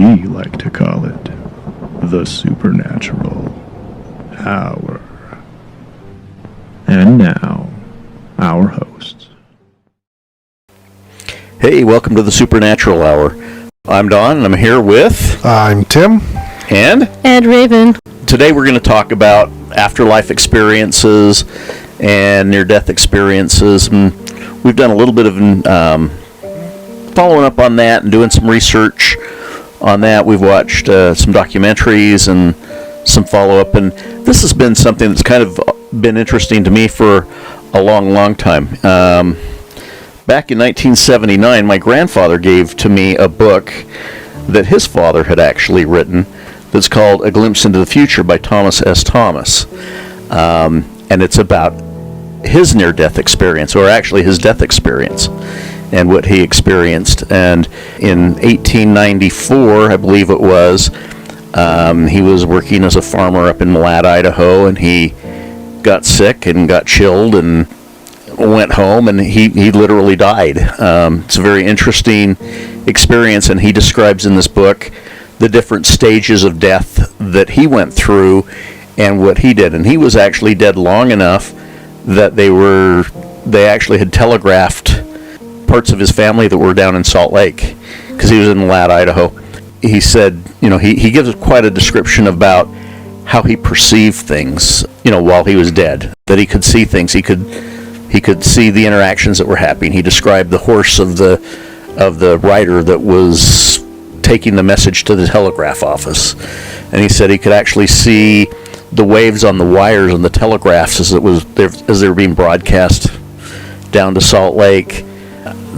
We like to call it the Supernatural Hour. And now, our hosts. Hey, welcome to the Supernatural Hour. I'm Don, and I'm here with... I'm Tim. And Raven. Today we're going to talk about afterlife experiences and near-death experiences. And we've done a little bit of following up on that and doing some research on that. We've watched some documentaries and some follow-up, and this has been something that's kind of been interesting to me for a long time. Back in 1979, my grandfather gave to me a book that his father had actually written that's called A Glimpse into the Future by Thomas S. Thomas. And it's about his near-death experience, or actually his death experience, and what he experienced. And in 1894, I believe it was, he was working as a farmer up in Malad, Idaho, and he got sick and got chilled and went home, and he literally died. It's a very interesting experience, and he describes in this book the different stages of death that he went through and what he did. And he was actually dead long enough that they actually had telegraphed parts of his family that were down in Salt Lake, because he was in Malad, Idaho. He said, he gives quite a description about how he perceived things, while he was dead, that he could see things. He could see the interactions that were happening. He described the horse of the rider that was taking the message to the telegraph office, and he said he could actually see the waves on the wires on the telegraphs as they were being broadcast down to Salt Lake,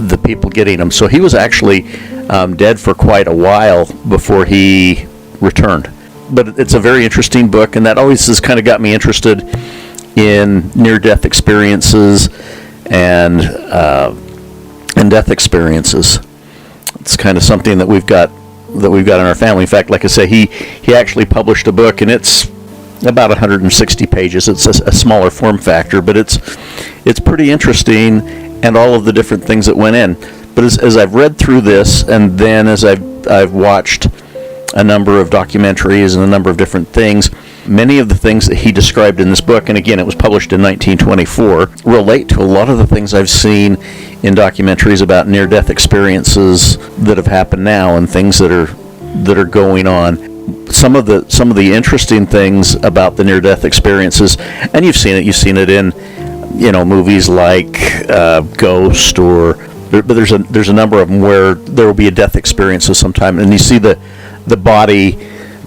the people getting them. So he was actually dead for quite a while before he returned. But it's a very interesting book, and that always has kind of got me interested in near-death experiences and death experiences. It's kind of something that we've got in our family. In fact, like I say, he actually published a book, and it's about 160 pages. It's a smaller form factor, but it's pretty interesting, and all of the different things that went in. But as I've read through this, and then as I've watched a number of documentaries and a number of different things, many of the things that he described in this book, and again, it was published in 1924, relate to a lot of the things I've seen in documentaries about near-death experiences that have happened now and things that are going on. Some of the interesting things about the near-death experiences, and you've seen it in movies like Ghost, but there's a number of them where there will be a death experience of some time, and you see the body,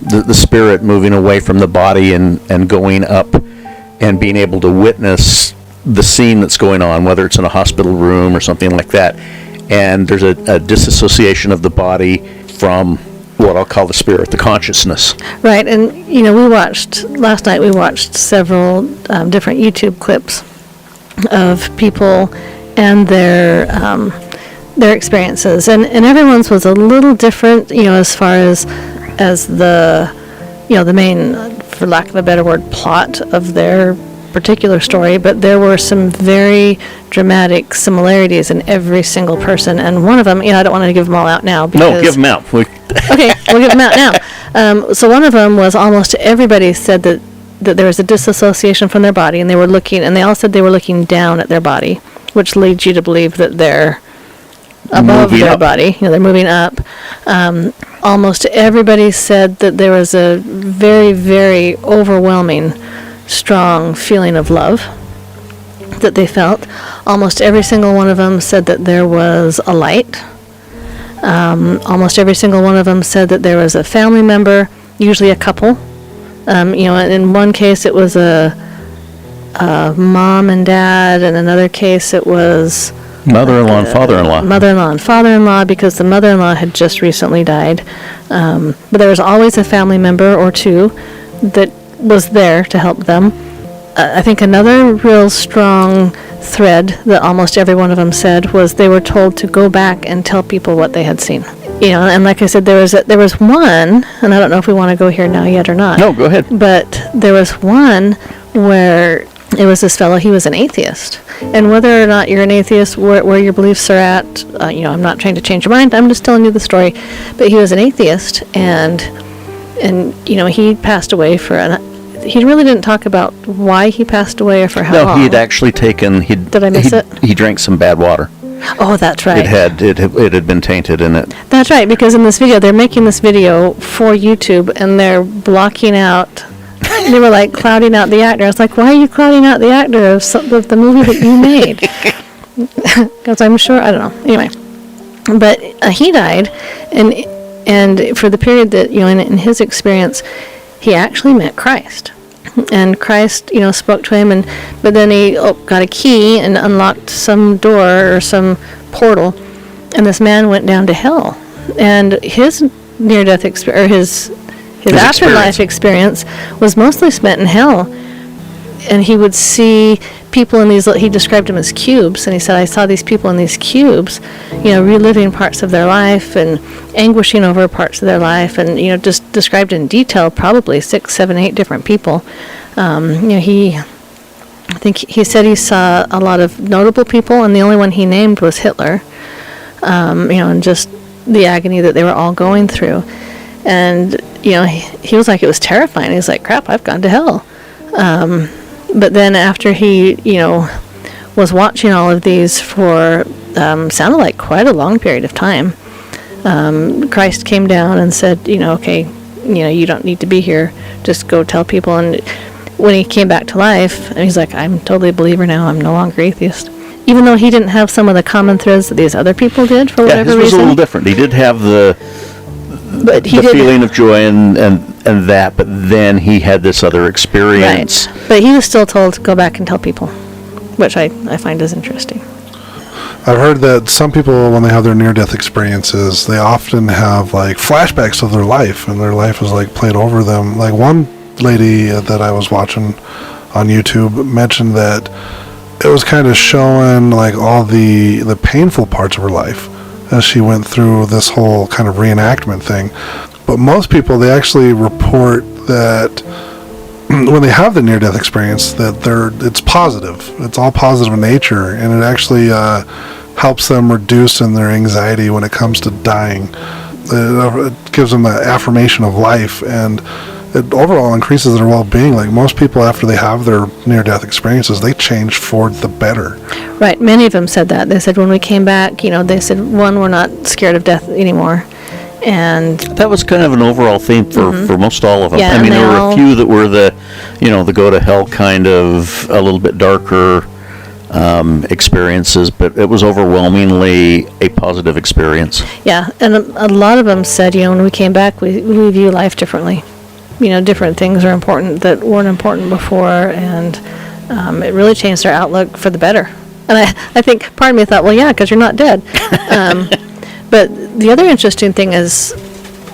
the spirit moving away from the body and going up and being able to witness the scene that's going on, whether it's in a hospital room or something like that. And there's a disassociation of the body from what I'll call the spirit, the consciousness. Right, and last night we watched several different YouTube clips of people and their experiences, and everyone's was a little different, as far as the main, for lack of a better word, plot of their particular story. But there were some very dramatic similarities in every single person, and one of them, I don't want to give them all out now. No, give them out. Okay, we'll give them out now. So one of them was almost everybody said that there was a disassociation from their body, and they all said they were looking down at their body, which leads you to believe that they're above their body. They're moving up. Almost everybody said that there was a very, very overwhelming, strong feeling of love that they felt. Almost every single one of them said that there was a light. Almost every single one of them said that there was a family member, usually a couple. In one case it was a mom and dad, and another case it was mother-in-law and father-in-law. Mother-in-law and father-in-law, because the mother-in-law had just recently died. But there was always a family member or two that was there to help them. I think another real strong thread that almost every one of them said was they were told to go back and tell people what they had seen. And like I said, there was one, and I don't know if we want to go here now yet or not. No, go ahead. But there was one where it was this fellow. He was an atheist, and whether or not you're an atheist, where your beliefs are at, I'm not trying to change your mind. I'm just telling you the story. But he was an atheist, and he passed away he really didn't talk about why he passed away or for how long. No, he had actually taken. Did I miss it? He drank some bad water. Oh, that's right. It had been tainted in it. That's right, because in this video, they're making this video for YouTube, and they're blocking out. They were like clouding out the actor. I was like, why are you clouding out the actor of the movie that you made? Because I'm sure, I don't know. Anyway, but he died, and for the period that in his experience, he actually met Christ, and Christ spoke to him, but then he got a key and unlocked some door or some portal, and this man went down to hell, and his near-death experience, his afterlife experience was mostly spent in hell. And he would see people in he described them as cubes, and he said, I saw these people in these cubes, reliving parts of their life and anguishing over parts of their life, and, just described in detail, probably 6, 7, 8 different people. I think he said he saw a lot of notable people, and the only one he named was Hitler, and just the agony that they were all going through. And, he was like, it was terrifying. He was like, crap, I've gone to hell. But then after he, was watching all of these for, sounded like quite a long period of time, Christ came down and said, okay, you don't need to be here. Just go tell people. And when he came back to life, and he's like, I'm totally a believer now. I'm no longer atheist. Even though he didn't have some of the common threads that these other people did for whatever reason. His was a little different. He did have the feeling of joy and that, but then he had this other experience. Right. But he was still told to go back and tell people, which I find is interesting. I've heard that some people, when they have their near-death experiences, they often have like flashbacks of their life, and their life is like played over them. Like one lady that I was watching on YouTube mentioned that it was kind of showing like all the painful parts of her life as she went through this whole kind of reenactment thing. But most people, they actually report that when they have the near-death experience, that it's positive. It's all positive in nature, and it actually helps them reduce in their anxiety when it comes to dying. It gives them that affirmation of life, and it overall increases their well-being. Like most people, after they have their near-death experiences, they change for the better. Right. Many of them said that. They said when we came back, they said, one, we're not scared of death anymore. And that was kind of an overall theme for most all of them. Yeah, I mean, there were a few that were the go to hell kind of a little bit darker experiences, but it was overwhelmingly a positive experience. Yeah, and a lot of them said, when we came back, we view life differently. Different things are important that weren't important before, and it really changed their outlook for the better. And I think part of me thought, well, yeah, because you're not dead. But the other interesting thing is,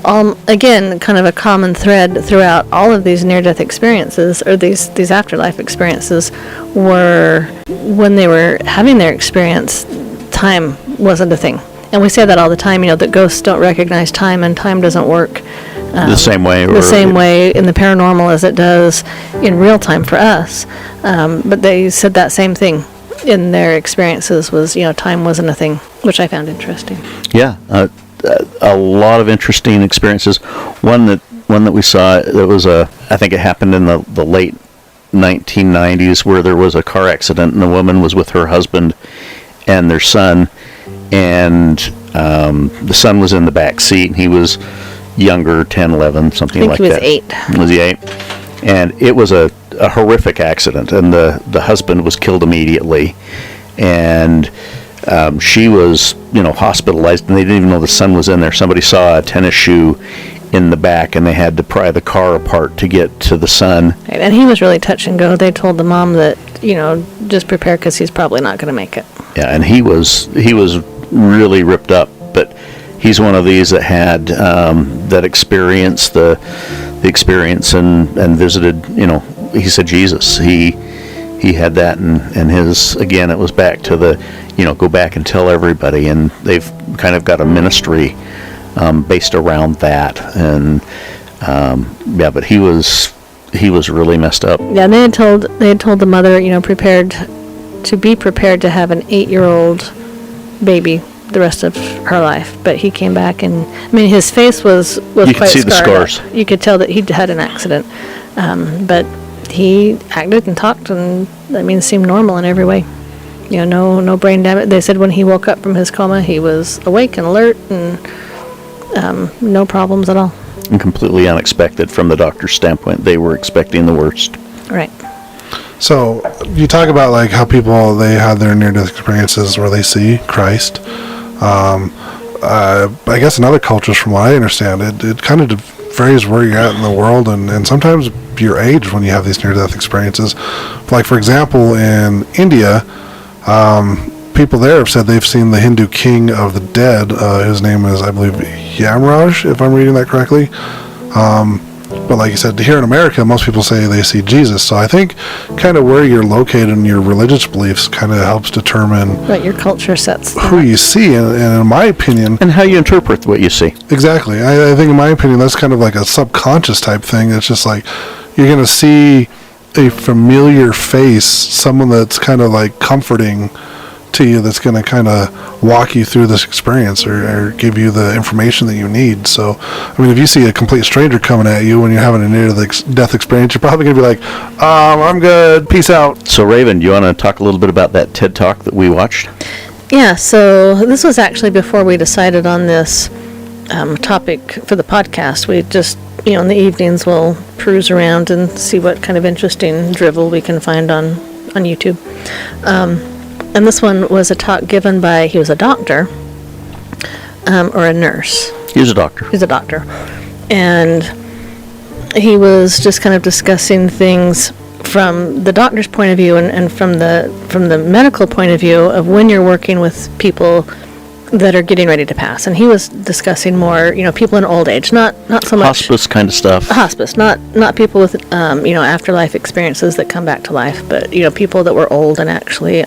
again, kind of a common thread throughout all of these near-death experiences, or these afterlife experiences, were when they were having their experience, time wasn't a thing. And we say that all the time, that ghosts don't recognize time, and time doesn't work the same way. The same way in the paranormal as it does in real time for us. But they said that same thing in their experiences was, time wasn't a thing, which I found interesting. Yeah, a lot of interesting experiences. One that we saw, that was I think it happened in the late 1990s, where there was a car accident and a woman was with her husband and their son, and the son was in the back seat, and he was younger, 10, 11, something like that. I think he was 8. Was he 8? And it was a horrific accident, and the husband was killed immediately, and she was hospitalized, and they didn't even know the son was in there. Somebody saw a tennis shoe in the back, and they had to pry the car apart to get to the son. Right, and he was really touch and go. They told the mom that just prepare, because he's probably not going to make it. Yeah, and he was really ripped up, but he's one of these that had that experienced the experience and visited. He said Jesus. He had that, and his, again, it was back to the go back and tell everybody, and they've kind of got a ministry based around that, and but he was he was really messed up. Yeah, and they had told the mother, prepared to have an 8-year-old baby the rest of her life. But he came back, and his face was You quite could see the scarred scars. up. You could tell that he'd had an accident, but he acted and talked, and seemed normal in every way. No brain damage. They said when he woke up from his coma, he was awake and alert, and no problems at all. And completely unexpected from the doctor's standpoint. They were expecting the worst. Right. So you talk about like how people, they have their near-death experiences where they see Christ. I guess in other cultures, from what I understand, it kind of varies where you're at in the world, and sometimes your age when you have these near-death experiences. Like, for example, in India, people there have said they've seen the Hindu king of the dead. His name is, I believe, Yamraj, if I'm reading that correctly. But like you said, here in America, most people say they see Jesus. So I think kind of where you're located and your religious beliefs kind of helps determine Right, your culture sets who you see. And in my opinion, And how you interpret what you see. exactly, I think in my opinion, that's kind of like a subconscious type thing. It's just like you're going to see a familiar face, someone that's kind of like comforting to you, that's going to kind of walk you through this experience or give you the information that you need. So, if you see a complete stranger coming at you when you're having a near-death experience, you're probably going to be like, I'm good, peace out. So, Raven, do you want to talk a little bit about that TED Talk that we watched? Yeah, so this was actually before we decided on this topic for the podcast. We just, in the evenings, we'll peruse around and see what kind of interesting drivel we can find on YouTube. And this one was a talk given by, he was a doctor, or a nurse. He was a doctor. He's a doctor. And he was just kind of discussing things from the doctor's point of view and from the medical point of view of when you're working with people that are getting ready to pass. And he was discussing more, people in old age, not so much Hospice kind of stuff. hospice, not people with afterlife experiences that come back to life, but people that were old and actually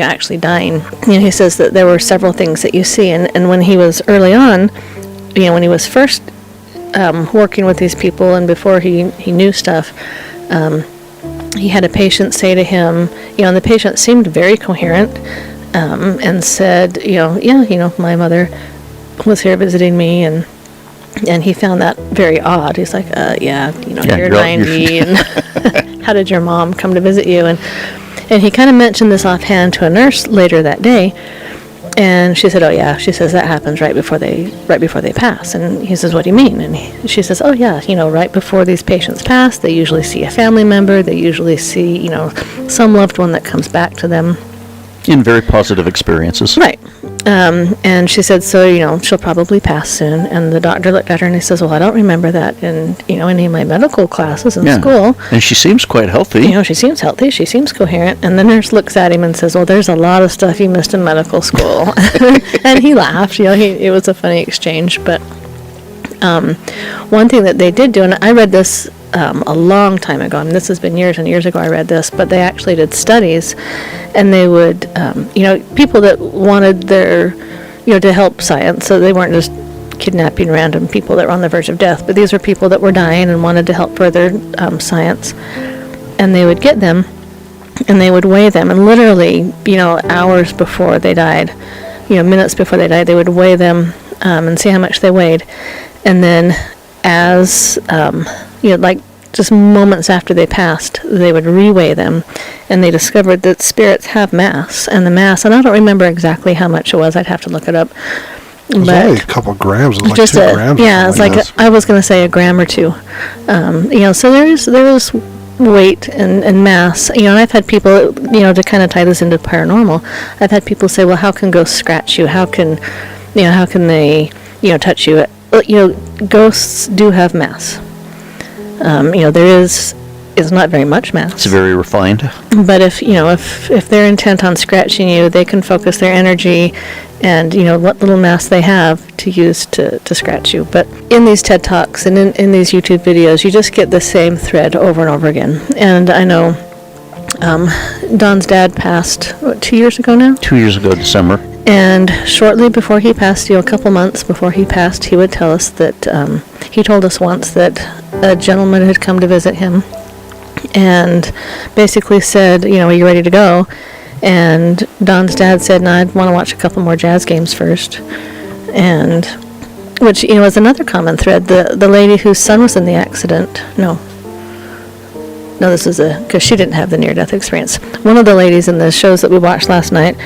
actually dying. He says that there were several things that you see, and when he was early on, when he was first working with these people and before he knew stuff, he had a patient say to him, and the patient seemed very coherent, and said, my mother was here visiting me, and he found that very odd. He's like, you're 90, and how did your mom come to visit you? And he kind of mentioned this offhand to a nurse later that day, and she said, oh yeah, she says that happens right before they pass. And he says, what do you mean? And she says, oh yeah, right before these patients pass, they usually see a family member, they usually see, some loved one that comes back to them. In very positive experiences. Right. And she said, so, she'll probably pass soon. And the doctor looked at her and he says, well, I don't remember that in, any of my medical classes in school. And she seems quite healthy. She seems healthy. She seems coherent. And the nurse looks at him and says, well, there's a lot of stuff you missed in medical school. And he laughed. It was a funny exchange. But one thing that they did do, and I read this a long time ago, and this has been years and years ago I read this, but they actually did studies, and they would, people that wanted their, to help science, so they weren't just kidnapping random people that were on the verge of death, but these were people that were dying and wanted to help further science, and they would get them, and they would weigh them, and literally, hours before they died, minutes before they died, they would weigh them and see how much they weighed, and then as like just moments after they passed, they would re-weigh them, and they discovered that spirits have mass, and the mass, and I don't remember exactly how much it was, I'd have to look it up. It was only a couple of grams. It was like just 2 grams. Yeah, it's like I was going to say a gram or two. So there is weight and mass. And I've had people, to kind of tie this into paranormal, I've had people say, well, how can ghosts scratch you? How can they, touch you? Ghosts do have mass. There is not very much mass. It's very refined. But if they're intent on scratching you, they can focus their energy and what little mass they have to use to scratch you. But in these TED Talks and in these YouTube videos, you just get the same thread over and over again. And I know Don's dad passed 2 years ago now. 2 years ago, December. And shortly before he passed, a couple months before he passed, he would tell us that he told us once that a gentleman who had come to visit him and basically said, are you ready to go? And Don's dad said, no, I'd want to watch a couple more jazz games first. And, which, is another common thread. The lady whose son was in the accident, no, this is because she didn't have the near-death experience. One of the ladies in the shows that we watched last night,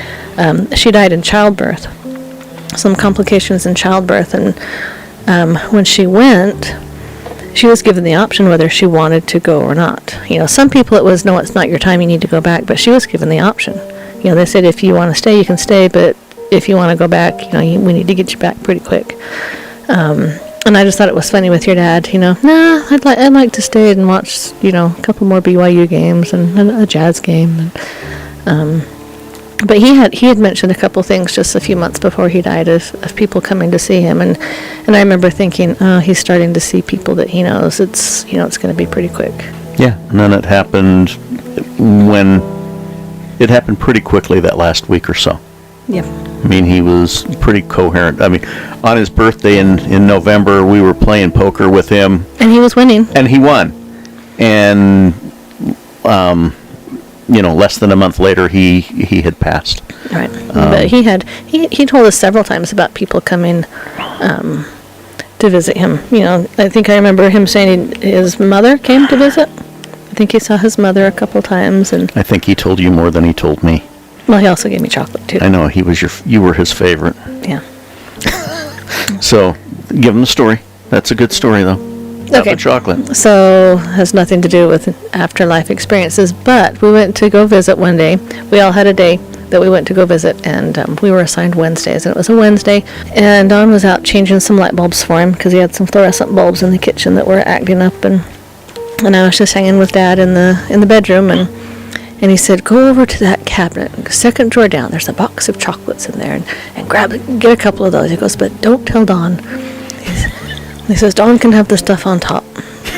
she died in childbirth. Some complications in childbirth. And when she went, she was given the option whether she wanted to go or not. Some people it was, no, it's not your time, you need to go back. But she was given the option. They said, if you want to stay, you can stay. But if you want to go back, we need to get you back pretty quick. And I just thought it was funny with your dad, nah, I'd like to stay and watch, a couple more BYU games and a jazz game. And, but he had mentioned a couple things just a few months before he died of people coming to see him. And I remember thinking, oh, he's starting to see people that he knows. It's going to be pretty quick. Yeah, and then it happened pretty quickly that last week or so. Yeah. I mean, he was pretty coherent. I mean, on his birthday in November, we were playing poker with him. And he was winning. And he won. And, less than a month later, he had passed. Right. But he told us several times about people coming to visit him. I think I remember him saying his mother came to visit. I think he saw his mother a couple times. And I think he told you more than he told me. Well, he also gave me chocolate, too. I know, you were his favorite. Yeah. So, give him the story. That's a good story, though. Okay. The chocolate. So, has nothing to do with afterlife experiences, but we went to go visit one day. We all had a day that we went to go visit, and we were assigned Wednesdays, and it was a Wednesday, and Don was out changing some light bulbs for him, because he had some fluorescent bulbs in the kitchen that were acting up, and I was just hanging with Dad in the bedroom, and he said, go over to that cabinet, second drawer down, there's a box of chocolates in there, and get a couple of those. He goes, but don't tell Don. He says, Don can have the stuff on top.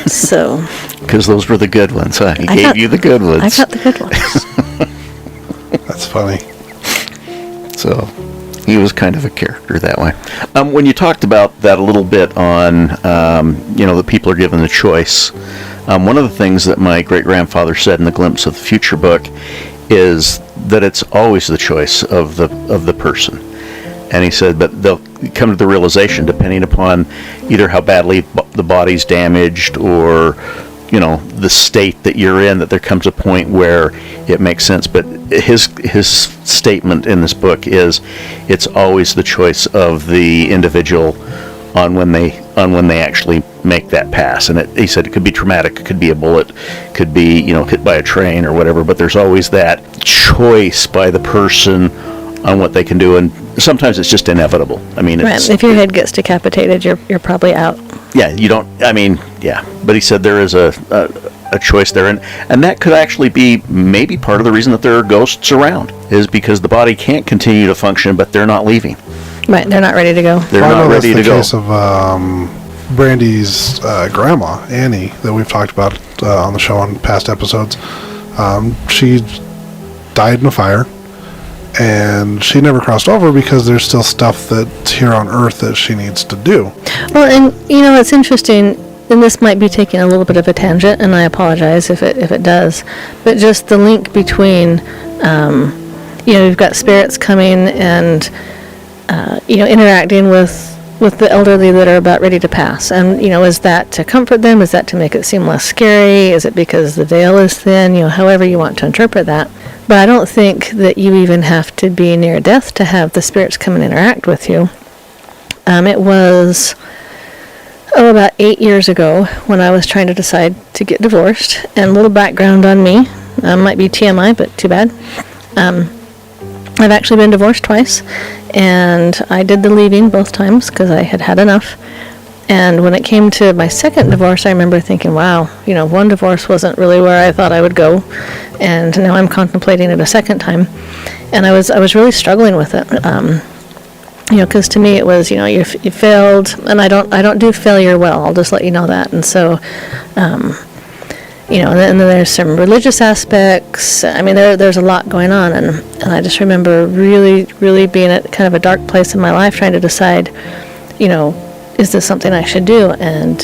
So. Because those were the good ones, huh? He gave you the good ones. I got the good ones. That's funny. So, he was kind of a character that way. When you talked about that a little bit on, that people are given the choice, one of the things that my great-grandfather said in the Glimpse of the Future book is that it's always the choice of the person. And he said, but they'll come to the realization, depending upon either how badly the body's damaged or, the state that you're in, that there comes a point where it makes sense. But his statement in this book is, it's always the choice of the individual on when they actually make that pass. And he said it could be traumatic, it could be a bullet, could be hit by a train or whatever, but there's always that choice by the person on what they can do, and sometimes it's just inevitable. I mean, right. If your head gets decapitated, you're probably out. Yeah, you don't. I mean, yeah. But he said there is a choice there, and that could actually be maybe part of the reason that there are ghosts around, is because the body can't continue to function, but they're not leaving. Right, they're not ready to go. They're not ready to go. That's the case of Brandy's grandma, Annie, that we've talked about on the show on past episodes. She died in a fire, and she never crossed over because there's still stuff that's here on Earth that she needs to do. Well, and it's interesting, and this might be taking a little bit of a tangent, and I apologize if it does, but just the link between, you've got spirits coming and, interacting with the elderly that are about ready to pass. And, is that to comfort them? Is that to make it seem less scary? Is it because the veil is thin? However you want to interpret that. But I don't think that you even have to be near death to have the spirits come and interact with you. It was, about 8 years ago when I was trying to decide to get divorced. And a little background on me, might be TMI, but too bad. I've actually been divorced twice, and I did the leaving both times because I had had enough. And when it came to my second divorce, I remember thinking, wow, one divorce wasn't really where I thought I would go, and now I'm contemplating it a second time. And I was really struggling with it, because to me it was, you failed, and I don't do failure well. I'll just let you know that. And so, and then there's some religious aspects. I mean, there's a lot going on, and I just remember really, really being at kind of a dark place in my life, trying to decide, is this something I should do? And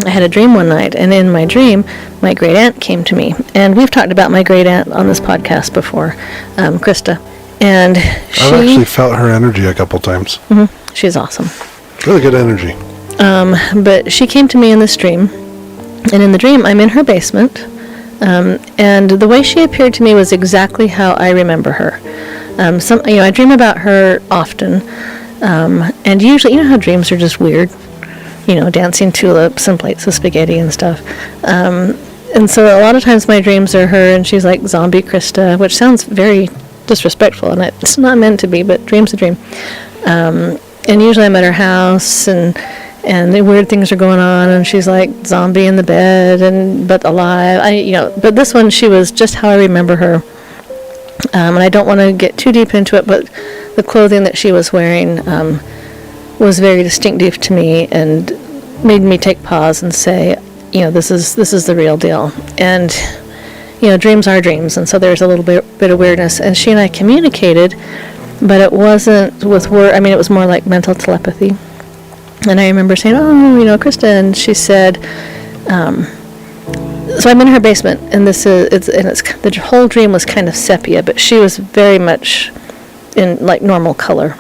I had a dream one night, and in my dream, my great aunt came to me. And we've talked about my great aunt on this podcast before, Krista. And I've actually felt her energy a couple times. She's awesome. Really good energy. But she came to me in this dream, and in the dream, I'm in her basement, and the way she appeared to me was exactly how I remember her. I dream about her often, and usually, how dreams are just weird, dancing tulips and plates of spaghetti and stuff. And so a lot of times my dreams are her, and she's like zombie Krista, which sounds very disrespectful, and it's not meant to be, but dream's a dream. And usually I'm at her house, and the weird things are going on, and she's like zombie in the bed, but alive. But this one, she was just how I remember her. And I don't want to get too deep into it, but the clothing that she was wearing was very distinctive to me and made me take pause and say, this is the real deal. And dreams are dreams, and so there's a little bit of weirdness. And she and I communicated, but it wasn't with word. It was more like mental telepathy. And I remember saying, Krista, and she said, so I'm in her basement, and the whole dream was kind of sepia, but she was very much in like normal color.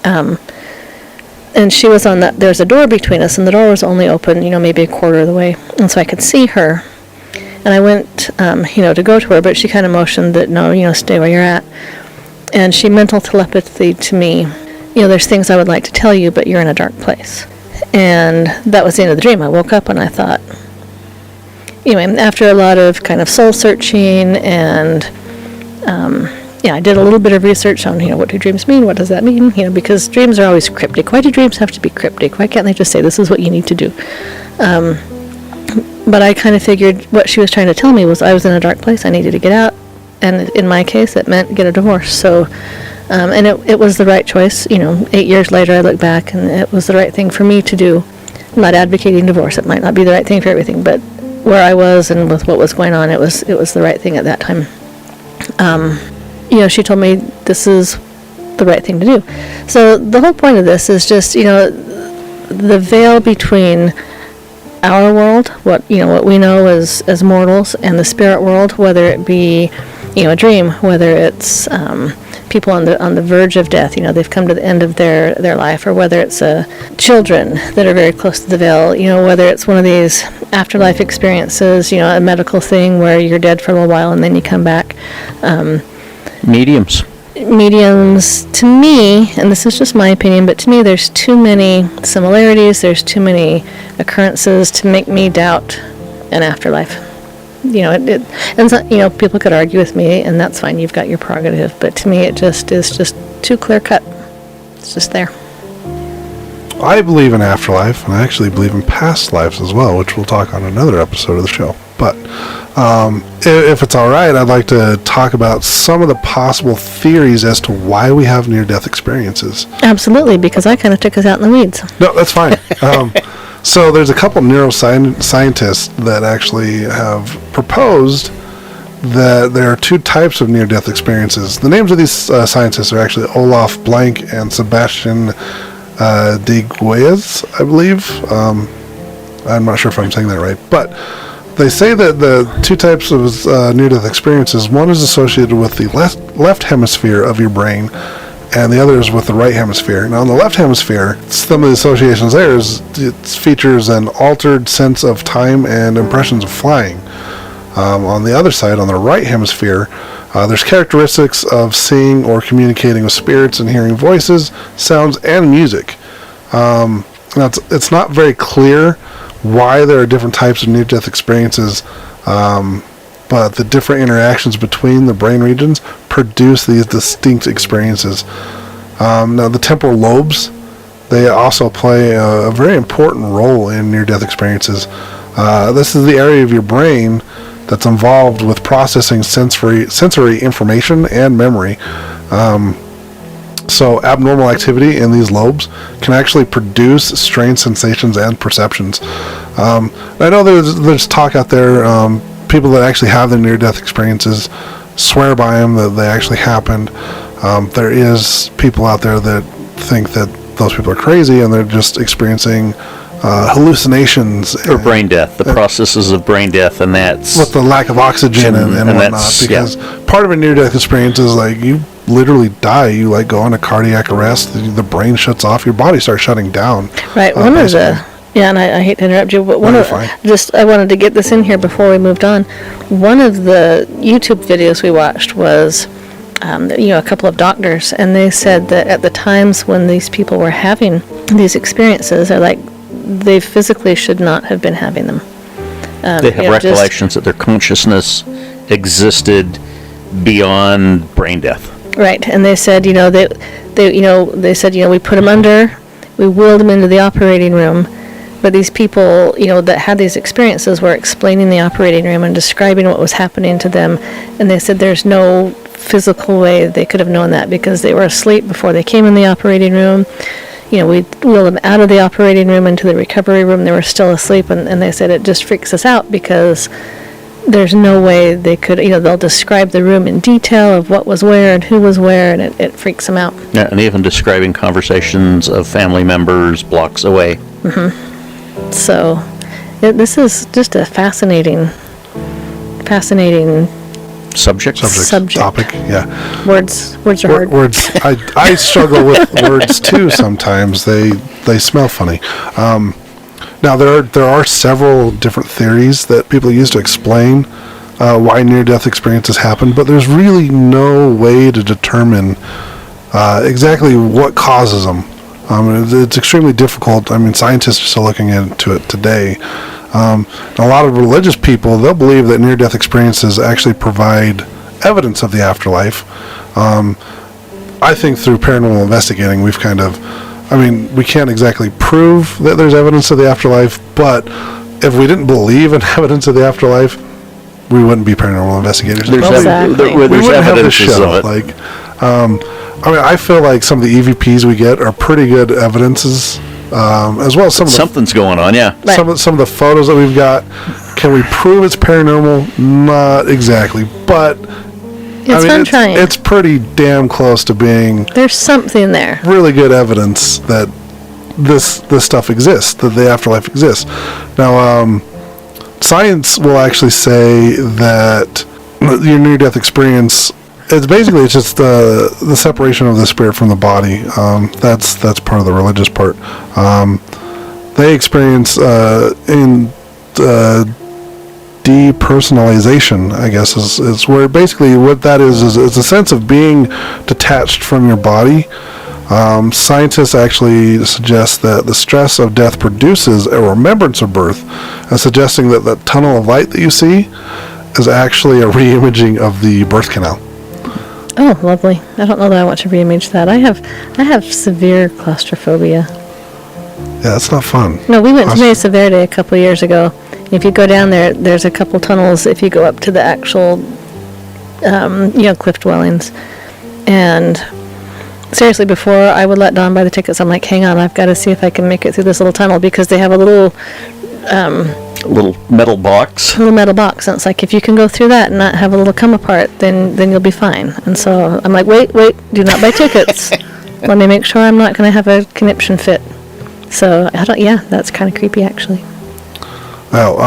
And she was there's a door between us, and the door was only open, maybe a quarter of the way, and so I could see her. And I went, to go to her, but she kind of motioned that no, stay where you're at. And she mental telepathy to me, there's things I would like to tell you, but you're in a dark place. And that was the end of the dream. I woke up and I thought, after a lot of kind of soul searching and, I did a little bit of research on, what do dreams mean? What does that mean? Because dreams are always cryptic. Why do dreams have to be cryptic? Why can't they just say, this is what you need to do? But I kind of figured what she was trying to tell me was I was in a dark place. I needed to get out. And in my case, it meant get a divorce. So, and it was the right choice. 8 years later, I look back, and it was the right thing for me to do. I'm not advocating divorce. It might not be the right thing for everything, but where I was and with what was going on, it was the right thing at that time. She told me this is the right thing to do. So the whole point of this is just, the veil between our world, what we know as mortals, and the spirit world, whether it be, a dream, whether it's people on the verge of death, they've come to the end of their life, or whether it's children that are very close to the veil, whether it's one of these afterlife experiences, a medical thing where you're dead for a little while and then you come back. Mediums, to me, and this is just my opinion, but to me there's too many similarities, there's too many occurrences to make me doubt an afterlife. And so, people could argue with me, and that's fine, you've got your prerogative, but to me it just is just too clear cut. It's just there. I believe in afterlife, and I actually believe in past lives as well, which we'll talk on another episode of the show. But if it's all right, I'd like to talk about some of the possible theories as to why we have near-death experiences. Absolutely, because I kind of took us out in the weeds. No, that's fine. So there's a couple neuroscientists that actually have proposed that there are two types of near-death experiences. The names of these scientists are actually Olaf Blank and Sebastian de Guez, I believe. I'm not sure if I'm saying that right, but they say that the two types of near-death experiences, one is associated with the left hemisphere of your brain, and the other is with the right hemisphere. Now, in the left hemisphere, some of the associations there is it features an altered sense of time and impressions of flying. On the other side, on the right hemisphere, there's characteristics of seeing or communicating with spirits and hearing voices, sounds, and music. Now, it's not very clear why there are different types of near-death experiences, but the different interactions between the brain regions produce these distinct experiences. Now, the temporal lobes, they also play a very important role in near-death experiences. This is the area of your brain that's involved with processing sensory information and memory. So abnormal activity in these lobes can actually produce strange sensations and perceptions. I know there's talk out there, people that actually have their near-death experiences swear by them that they actually happened. There is people out there that think that those people are crazy and they're just experiencing hallucinations Or brain death, the processes of brain death, and that's with the lack of oxygen and And whatnot. that's- Because part of a near-death experience is like you literally die. You like go into cardiac arrest. The brain shuts off. Your body starts shutting down. Right. One of basically. and I hate to interrupt you, but one No, of you're fine. I wanted to get this in here before we moved on. One of the YouTube videos we watched was, a couple of doctors, and they said that at the times when these people were having these experiences, they're like, they physically should not have been having them. they have recollections that their consciousness existed beyond brain death. Right, and they said, they said, we put them under, we wheeled them into the operating room, but these people, that had these experiences were explaining the operating room and describing what was happening to them, and they said there's no physical way they could have known that because they were asleep before they came in the operating room. We wheeled them out of the operating room into the recovery room, they were still asleep, and they said it just freaks us out because there's no way they could, they'll describe the room in detail of what was where and who was where, and it freaks them out. Yeah, and even describing conversations of family members blocks away. So, this is just a fascinating Subject. Topic. Yeah. words are hard. Words. I struggle with words too sometimes. They smell funny. Now there are several different theories that people use to explain why near-death experiences happen, but there's really no way to determine exactly what causes them. It's extremely difficult. Scientists are still looking into it today. A lot of religious people, they'll believe that near-death experiences actually provide evidence of the afterlife. I think through paranormal investigating, we've kind of, we can't exactly prove that there's evidence of the afterlife, but if we didn't believe in evidence of the afterlife, we wouldn't be paranormal investigators. There's, Exactly. We there's wouldn't have the evidences show. of it. I feel like some of the EVPs we get are pretty good evidences, as well as some of the Something's going on, yeah. Right. some of the photos that we've got. Can we prove it's paranormal? Not exactly, but It's fun trying. It's pretty damn close to being There's something there. really good evidence that this stuff exists, that the afterlife exists. Now, science will actually say that your near-death experience, it's just the separation of the spirit from the body. That's part of the religious part. They experience in depersonalization, I guess, is where basically what that is it's a sense of being detached from your body. Scientists actually suggest that the stress of death produces a remembrance of birth, and suggesting that the tunnel of light that you see is actually a re-imaging of the birth canal. Oh, lovely. I don't know that I want to re-image that. I have severe claustrophobia. Yeah, that's not fun. No, we went to Mesa Verde a couple of years ago. If you go down there, there's a couple tunnels if you go up to the actual, cliff dwellings. And seriously, before I would let Don buy the tickets, I'm like, hang on, I've got to see if I can make it through this little tunnel, because they have a little Metal box. metal box, and it's like, if you can go through that and not have a little come apart, then you'll be fine. And so I'm like, wait, do not buy tickets. Let me make sure I'm not going to have a conniption fit. So that's kind of creepy, actually. Well,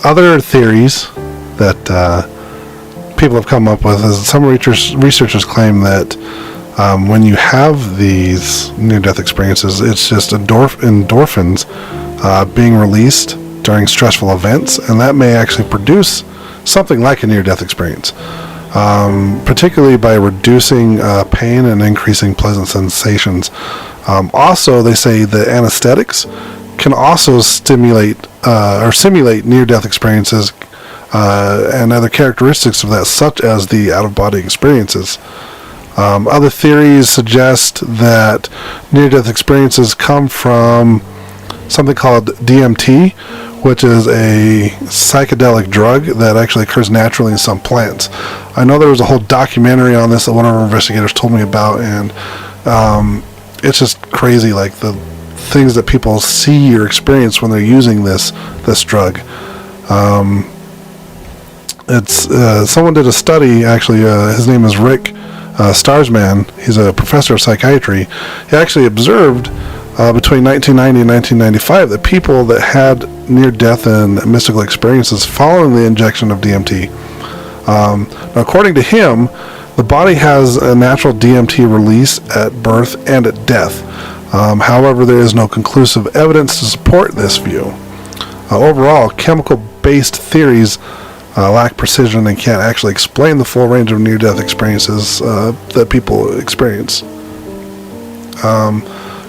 other theories that people have come up with is some researchers claim that when you have these near-death experiences, it's just endorphins being released during stressful events, and that may actually produce something like a near-death experience, particularly by reducing pain and increasing pleasant sensations. Also, they say that anesthetics can also stimulate or simulate near-death experiences and other characteristics of that, such as the out-of-body experiences. Other theories suggest that near-death experiences come from something called DMT, which is a psychedelic drug that actually occurs naturally in some plants. I know there was a whole documentary on this that one of our investigators told me about, and it's just crazy, like the things that people see or experience when they're using this drug. Someone did a study, actually, his name is Rick Starsman. He's a professor of psychiatry. He actually observed between 1990 and 1995 that people that had near-death and mystical experiences following the injection of DMT. Now, according to him, the body has a natural DMT release at birth and at death. However, there is no conclusive evidence to support this view. Overall, chemical-based theories lack precision and can't actually explain the full range of near-death experiences that people experience.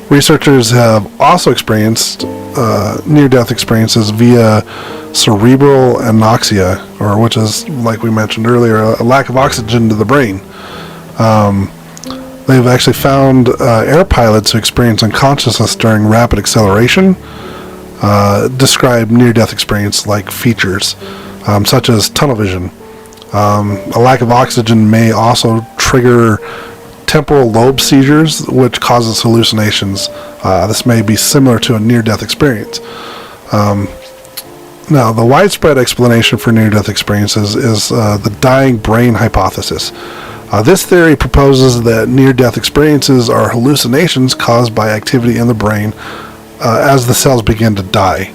Researchers have also experienced near-death experiences via cerebral anoxia, or which is, like we mentioned earlier, a lack of oxygen to the brain. They've actually found air pilots who experience unconsciousness during rapid acceleration describe near-death experience-like features, such as tunnel vision. A lack of oxygen may also trigger temporal lobe seizures, which causes hallucinations. This may be similar to a near-death experience. Now, the widespread explanation for near-death experiences is the dying brain hypothesis. This theory proposes that near-death experiences are hallucinations caused by activity in the brain as the cells begin to die.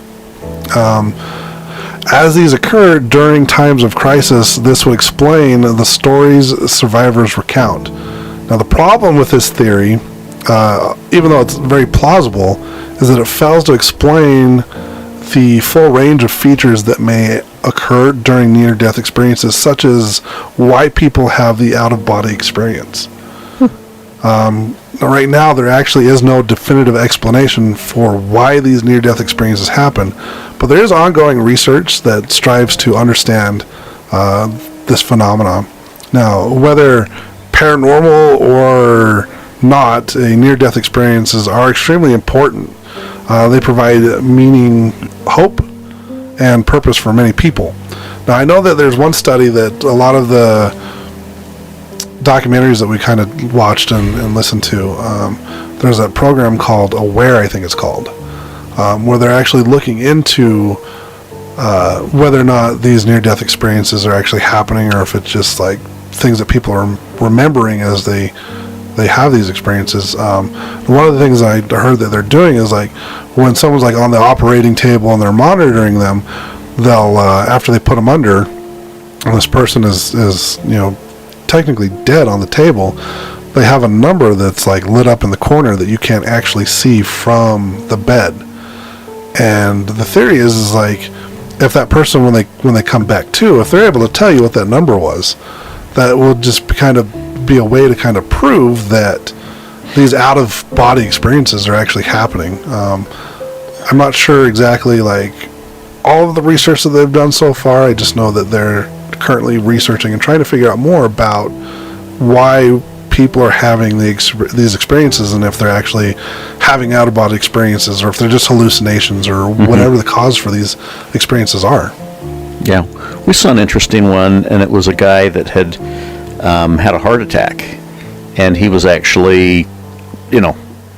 As these occur during times of crisis, this would explain the stories survivors recount. Now, the problem with this theory, even though it's very plausible, is that it fails to explain the full range of features that may occur during near-death experiences, such as why people have the out-of-body experience. Right now, there actually is no definitive explanation for why these near-death experiences happen, but there is ongoing research that strives to understand this phenomenon. Now, whether paranormal or not, near-death experiences are extremely important. They provide meaning, hope, and purpose for many people. Now, I know that there's one study that a lot of the documentaries that we kind of watched and listened to, there's a program called Aware, I think it's called, where they're actually looking into whether or not these near-death experiences are actually happening, or if it's just like things that people are remembering as they have these experiences. One of the things I heard that they're doing is, like, when someone's like on the operating table and they're monitoring them, they'll after they put them under, and this person is technically dead on the table, they have a number that's like lit up in the corner that you can't actually see from the bed. And the theory is like, if that person, when they come back to, if they're able to tell you what that number was, that will just kind of be a way to kind of prove that these out-of-body experiences are actually happening. I'm not sure exactly like all of the research that they've done so far. I just know that they're currently researching and trying to figure out more about why people are having these experiences, and if they're actually having out-of-body experiences, or if they're just hallucinations, or whatever the cause for these experiences are. Yeah, we saw an interesting one, and it was a guy that had had a heart attack, and he was actually,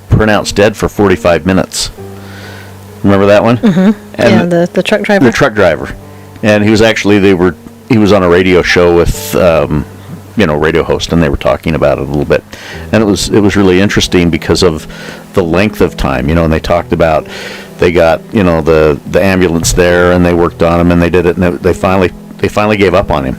pronounced dead for 45 minutes. Remember that one? Mm-hmm. And yeah, the truck driver. The truck driver, and he was actually he was on a radio show with radio host, and they were talking about it a little bit, and it was really interesting because of the length of time, and they talked about they got the ambulance there, and they worked on him, and they did it, and they finally gave up on him,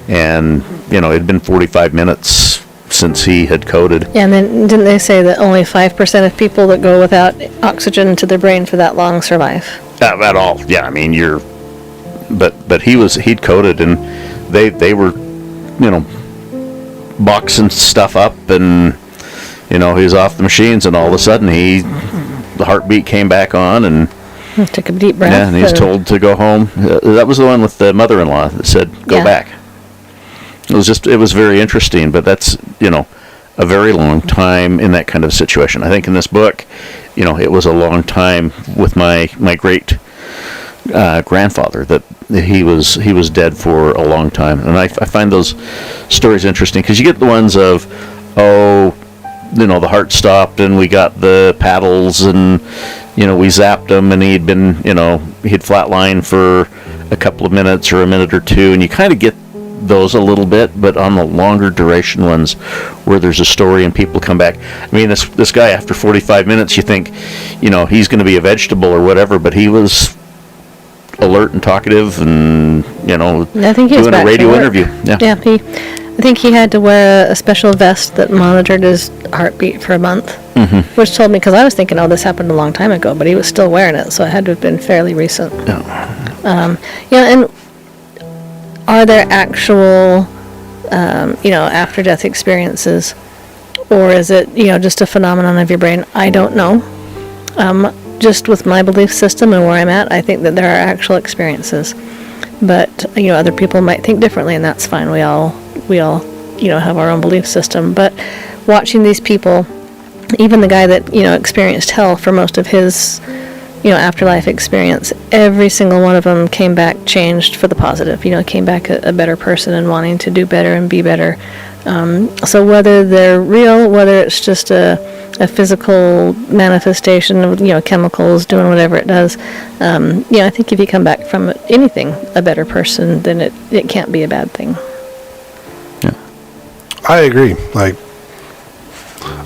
and it had been 45 minutes since he had coded. Yeah, and then didn't they say that only 5% of people that go without oxygen to their brain for that long survive? At all, yeah. I mean, but he'd coded, and they were, boxing stuff up, and he was off the machines, and all of a sudden the heartbeat came back on, and took a deep breath. Yeah, and he's told to go home. That was the one with the mother-in-law that said, "Go back." It was very interesting, but that's, a very long time in that kind of situation. I think in this book, it was a long time with my great grandfather that he was dead for a long time. And I find those stories interesting, because you get the ones of, the heart stopped and we got the paddles and, we zapped him, and he'd been, he'd flatlined for a couple of minutes or a minute or two, and you kind of get those a little bit, but on the longer duration ones where there's a story and people come back. I mean, this guy, after 45 minutes, you think, he's going to be a vegetable or whatever, but he was alert and talkative and, I think he was doing back a radio to work. interview. Yeah. I think he had to wear a special vest that monitored his heartbeat for a month, which told me, because I was thinking, this happened a long time ago, but he was still wearing it, so it had to have been fairly recent. Yeah. And are there actual, after-death experiences, or is it, just a phenomenon of your brain? I don't know. Just with my belief system and where I'm at, I think that there are actual experiences. But, other people might think differently, and that's fine. We all, have our own belief system. But watching these people, even the guy that, experienced hell for most of his, afterlife experience, every single one of them came back changed for the positive, came back a better person and wanting to do better and be better. So whether they're real, whether it's just a physical manifestation of, chemicals doing whatever it does, I think if you come back from anything a better person, then it can't be a bad thing. Yeah. I agree.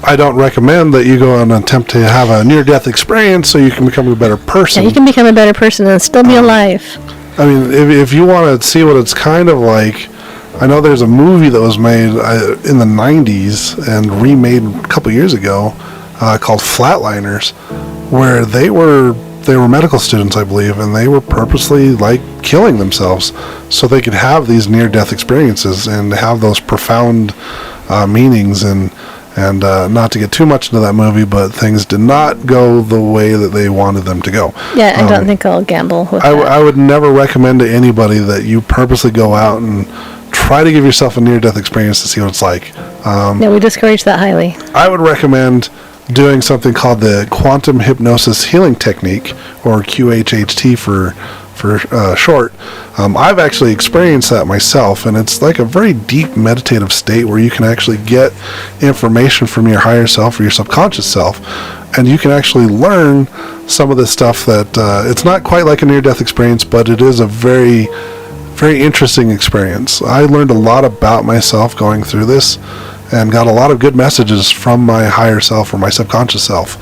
I don't recommend that you go and attempt to have a near-death experience so you can become a better person. Yeah, you can become a better person and still be alive. I mean, if you want to see what it's kind of like, I know there's a movie that was made in the 90s and remade a couple years ago called Flatliners, where they were medical students, I believe, and they were purposely killing themselves so they could have these near-death experiences and have those profound meanings. And not to get too much into that movie, but things did not go the way that they wanted them to go. Yeah, I don't think I'll gamble with that. I would never recommend to anybody that you purposely go out and try to give yourself a near-death experience to see what it's like. We discourage that highly. I would recommend doing something called the Quantum Hypnosis Healing Technique, or QHHT for short. I've actually experienced that myself, and it's like a very deep meditative state where you can actually get information from your higher self or your subconscious self, and you can actually learn some of this stuff that it's not quite like a near-death experience, but it is a very, very interesting experience. I learned a lot about myself going through this and got a lot of good messages from my higher self or my subconscious self.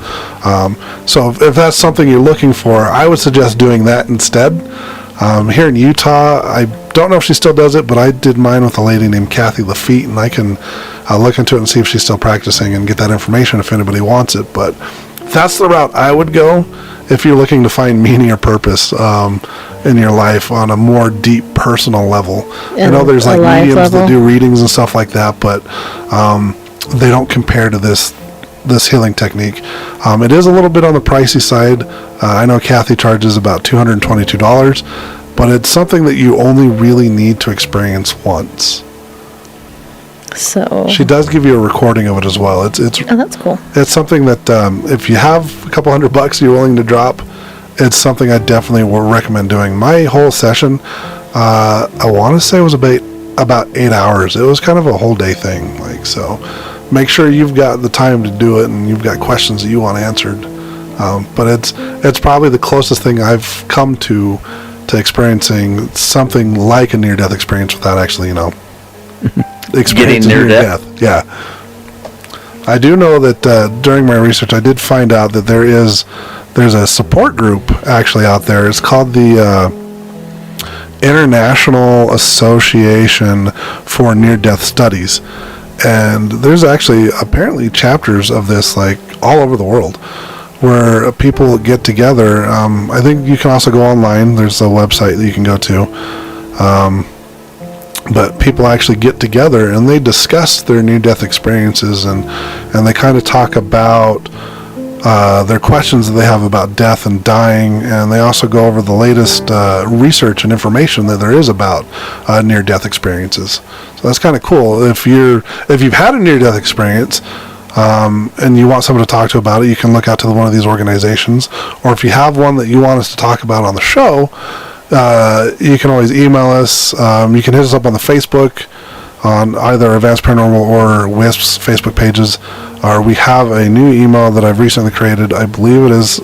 So if that's something you're looking for, I would suggest doing that instead. Here in Utah, I don't know if she still does it, but I did mine with a lady named Kathy Lafitte, and I can look into it and see if she's still practicing and get that information if anybody wants it. But that's the route I would go if you're looking to find meaning or purpose in your life on a more deep personal level. I know there's mediums that do readings and stuff like that, but they don't compare to this healing technique. It is a little bit on the pricey side. I know Kathy charges about $222, but it's something that you only really need to experience once. So she does give you a recording of it as well. It's that's cool. It's something that if you have a couple $100 you're willing to drop, it's something I definitely will recommend doing. My whole session, I want to say was about 8 hours. It was kind of a whole day thing. So make sure you've got the time to do it and you've got questions that you want answered. But it's probably the closest thing I've come to experiencing something like a near-death experience without actually, experiencing near death. Yeah. I do know that during my research, I did find out that there's a support group actually out there. It's called the International Association for Near-Death Studies. And there's actually apparently chapters of this all over the world where people get together. I think you can also go online. There's a website that you can go to. But people actually get together and they discuss their near-death experiences and they kind of talk about their questions that they have about death and dying, and they also go over the latest research and information that there is about near-death experiences. So that's kind of cool. If you've had a near-death experience and you want someone to talk to about it, you can look out to one of these organizations. Or if you have one that you want us to talk about on the show, you can always email us. You can hit us up on the Facebook, on either Advanced Paranormal or WISP's Facebook pages. Or we have a new email that I've recently created. I believe it is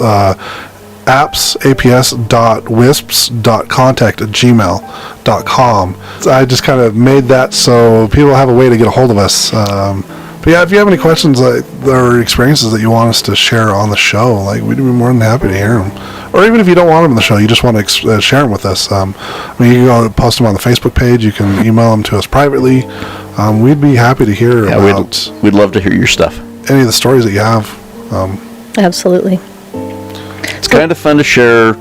aps.wisps.contact@gmail.com. I just kind of made that so people have a way to get a hold of us. But yeah, if you have any questions or experiences that you want us to share on the show, like, we'd be more than happy to hear them. Or even if you don't want them on the show, you just want to share them with us. I mean, you can go post them on the Facebook page. You can email them to us privately. We'd be happy to hear about. We'd love to hear your stuff. Any of the stories that you have. Absolutely. It's kind of fun to share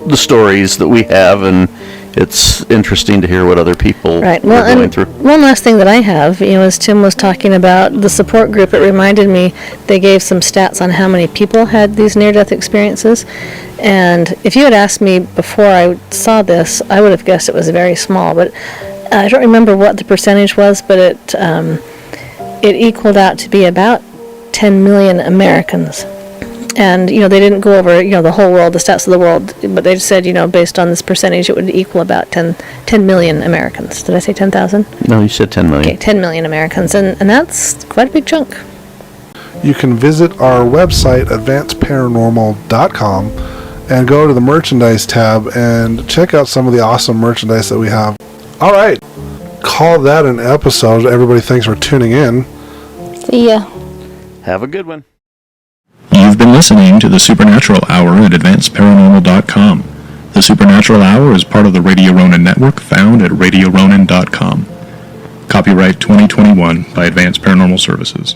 the stories that we have, and it's interesting to hear what other people Right. are Well, going and through. one last thing that I have, as Tim was talking about the support group, it reminded me they gave some stats on how many people had these near-death experiences. And if you had asked me before I saw this, I would have guessed it was very small. But I don't remember what the percentage was, but it equaled out to be about 10 million Americans. And, they didn't go over, the whole world, the stats of the world, but they said, based on this percentage, it would equal about 10 million Americans. Did I say 10,000? No, you said 10 million. Okay, 10 million Americans, and that's quite a big chunk. You can visit our website, advanceparanormal.com, and go to the merchandise tab and check out some of the awesome merchandise that we have. All right, call that an episode. Everybody, thanks for tuning in. See ya. Have a good one. You've been listening to the Supernatural Hour at AdvancedParanormal.com. The Supernatural Hour is part of the Radio Ronin network found at RadioRonin.com. Copyright 2021 by Advanced Paranormal Services.